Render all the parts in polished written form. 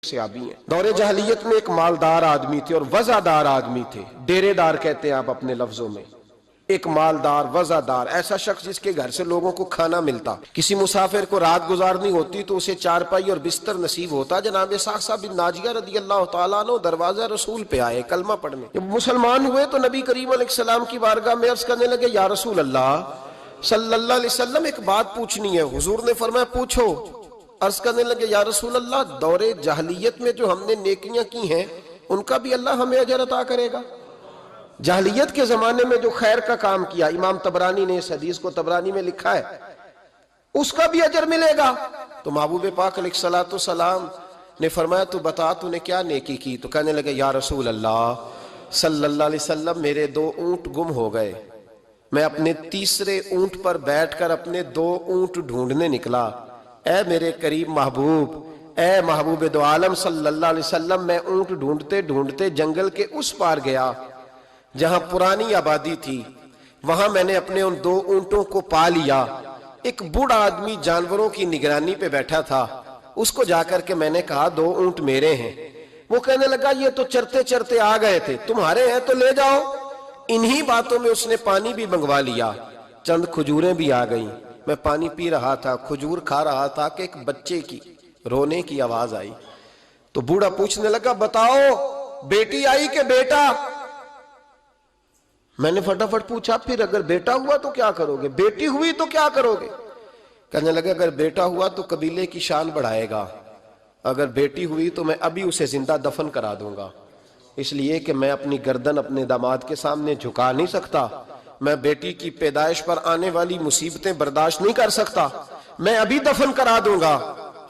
سے آبی ہیں۔ دور جاہلیت میں ایک مالدار آدمی تھے اور وزادار آدمی تھے، ڈیرے دار کہتے ہیں آپ اپنے لفظوں میں۔ ایک مالدار وزادار، ایسا شخص جس کے گھر سے لوگوں کو کھانا ملتا، کسی مسافر کو رات گزارنی ہوتی تو اسے چارپائی اور بستر نصیب ہوتا۔ جناب صعصع بن ناجیہ رضی اللہ تعالیٰ عنہ دروازہ رسول پہ آئے کلمہ پڑھنے۔ جب مسلمان ہوئے تو نبی کریم علیہ السلام کی بارگاہ میں عرض کرنے لگے، یا رسول اللہ صلی اللہ علیہ وسلم ایک بات پوچھنی ہے۔ حضور نے فرمایا پوچھو۔ عرض کرنے لگے، یا رسول اللہ دور جاہلیت میں جو ہم نے نیکیاں کی ہیں ان کا بھی اللہ ہمیں اجر عطا کرے گا؟ جاہلیت کے زمانے میں جو خیر کا کام کیا، امام طبرانی نے اس حدیث کو طبرانی میں لکھا ہے، اس کا بھی اجر ملے گا؟ تو محبوب پاک علیہ الصلوۃ والسلام نے فرمایا تو بتا تو نے کیا نیکی کی؟ تو کہنے لگے، یا رسول اللہ صلی اللہ علیہ وسلم میرے 2 اونٹ گم ہو گئے، میں اپنے تیسرے اونٹ پر بیٹھ کر اپنے 2 اونٹ ڈھونڈنے نکلا۔ اے میرے قریب محبوب، اے محبوب دو عالم صلی اللہ علیہ وسلم، میں اونٹ ڈھونڈتے ڈھونڈتے جنگل کے اس پار گیا جہاں پرانی آبادی تھی، وہاں میں نے اپنے ان 2 اونٹوں کو پا لیا۔ ایک بوڑھا آدمی جانوروں کی نگرانی پہ بیٹھا تھا، اس کو جا کر کے میں نے کہا 2 اونٹ میرے ہیں۔ وہ کہنے لگا یہ تو چرتے چرتے آ گئے تھے، تمہارے ہیں تو لے جاؤ۔ انہی باتوں میں اس نے پانی بھی منگوا لیا، چند کھجوریں بھی آ گئیں۔ میں پانی پی رہا تھا، کھجور کھا رہا تھا کہ ایک بچے کی رونے کی آواز آئی۔ تو بوڑھا پوچھنے لگا بتاؤ بیٹی آئی کہ بیٹا؟ میں نے فٹافٹ پوچھا پھر اگر بیٹا ہوا تو کیا کرو گے، بیٹی ہوئی تو کیا کرو گے؟ کہنے لگا اگر بیٹا ہوا تو قبیلے کی شان بڑھائے گا، اگر بیٹی ہوئی تو میں ابھی اسے زندہ دفن کرا دوں گا، اس لیے کہ میں اپنی گردن اپنے داماد کے سامنے جھکا نہیں سکتا، میں بیٹی کی پیدائش پر آنے والی مصیبتیں برداشت نہیں کر سکتا، میں ابھی دفن کرا دوں گا۔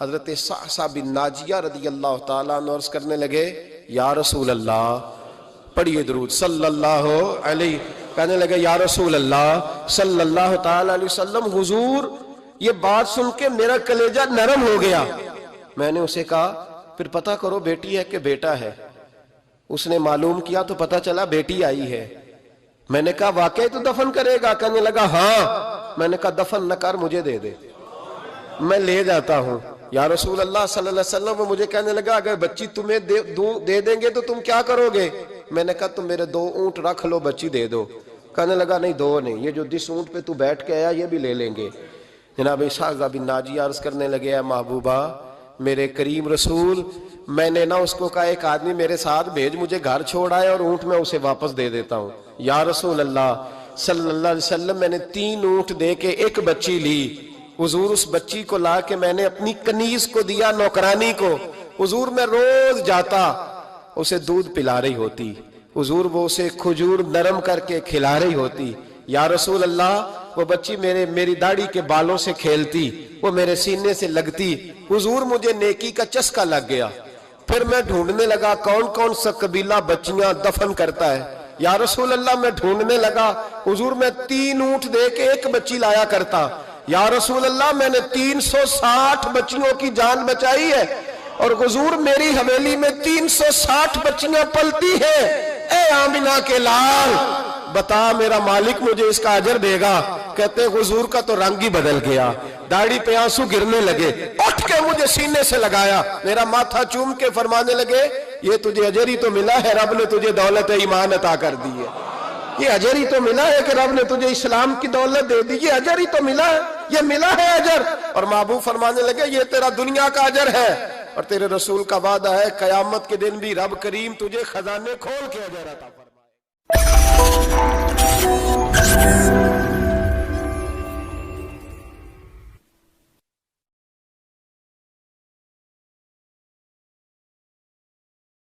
حضرت صعصع بن ناجیہ رضی اللہ تعالیٰ عنہ عرض کرنے لگے، یا رسول اللہ، پڑھیے درود صلی اللہ علیہ، کہنے لگے یا رسول اللہ صلی اللہ تعالیٰ علیہ وسلم، حضور یہ بات سن کے میرا کلیجہ نرم ہو گیا۔ میں نے اسے کہا پھر پتہ کرو بیٹی ہے کہ بیٹا ہے۔ اس نے معلوم کیا تو پتہ چلا بیٹی آئی ہے۔ میں نے کہا واقعی تو دفن کرے گا؟ کہنے لگا ہاں۔ میں نے کہا دفن نہ کر، مجھے دے دے، میں لے جاتا ہوں۔ یا رسول اللہ صلی اللہ علیہ وسلم، وہ مجھے کہنے لگا اگر بچی تمہیں دے دیں گے تو تم کیا کرو گے؟ میں نے کہا تم میرے 2 اونٹ رکھ لو، بچی دے دو۔ کہنے لگا نہیں 2 نہیں، یہ جو جس اونٹ پہ تو بیٹھ کے آیا یہ بھی لے لیں گے۔ جناب صعصع بن ناجیہ عرض کرنے لگے، اے محبوبہ میرے کریم رسول، میں نے نہ اس کو کہا ایک آدمی میرے ساتھ بھیج، مجھے گھر چھوڑ آئے اور اونٹ میں اسے واپس دے دیتا ہوں۔ یا رسول اللہ صلی اللہ علیہ وسلم، میں نے 3 اونٹ دے کے ایک بچی لی۔ حضور اس بچی کو لا کے میں نے اپنی کنیز کو دیا، نوکرانی کو۔ حضور میں روز جاتا، اسے دودھ پلا رہی ہوتی، حضور وہ اسے کھجور نرم کر کے کھلا رہی ہوتی۔ یا رسول اللہ وہ بچی میری داڑھی کے بالوں سے کھیلتی، وہ میرے سینے سے لگتی۔ حضور مجھے نیکی کا چسکا لگ گیا۔ پھر میں ڈھونڈنے لگا کون کون سا قبیلہ بچیاں دفن کرتا ہے۔ یا رسول اللہ میں ڈھونڈنے لگا، حضور میں 3 اونٹ دے کے ایک بچی لایا کرتا۔ یا رسول اللہ میں نے 360 بچیوں کی جان بچائی ہے، اور حضور میری حویلی میں 360 بچیاں پلتی ہیں۔ اے آمنہ کے لال بتا میرا مالک مجھے اس کا اجر دے گا؟ کہتے حضور کا تو رنگ ہی بدل گیا، داڑھی پہ آنسو گرنے لگے، اٹھ کے مجھے سینے سے لگایا، میرا ماتھا چوم کے فرمانے لگے یہ تجھے اجر ہی تو ملا ہے، رب نے تجھے دولت ایمان عطا کر دی ہے۔ یہ اجر ہی تو ملا ہے کہ رب نے تجھے اسلام کی دولت دے دی، یہ اجر ہی تو ملا ہے، یہ ملا ہے اجر۔ اور محبوب فرمانے لگے یہ تیرا دنیا کا اجر ہے، اور تیرے رسول کا وعدہ ہے قیامت کے دن بھی رب کریم تجھے خزانے کھول کے اجر عطا فرمائے۔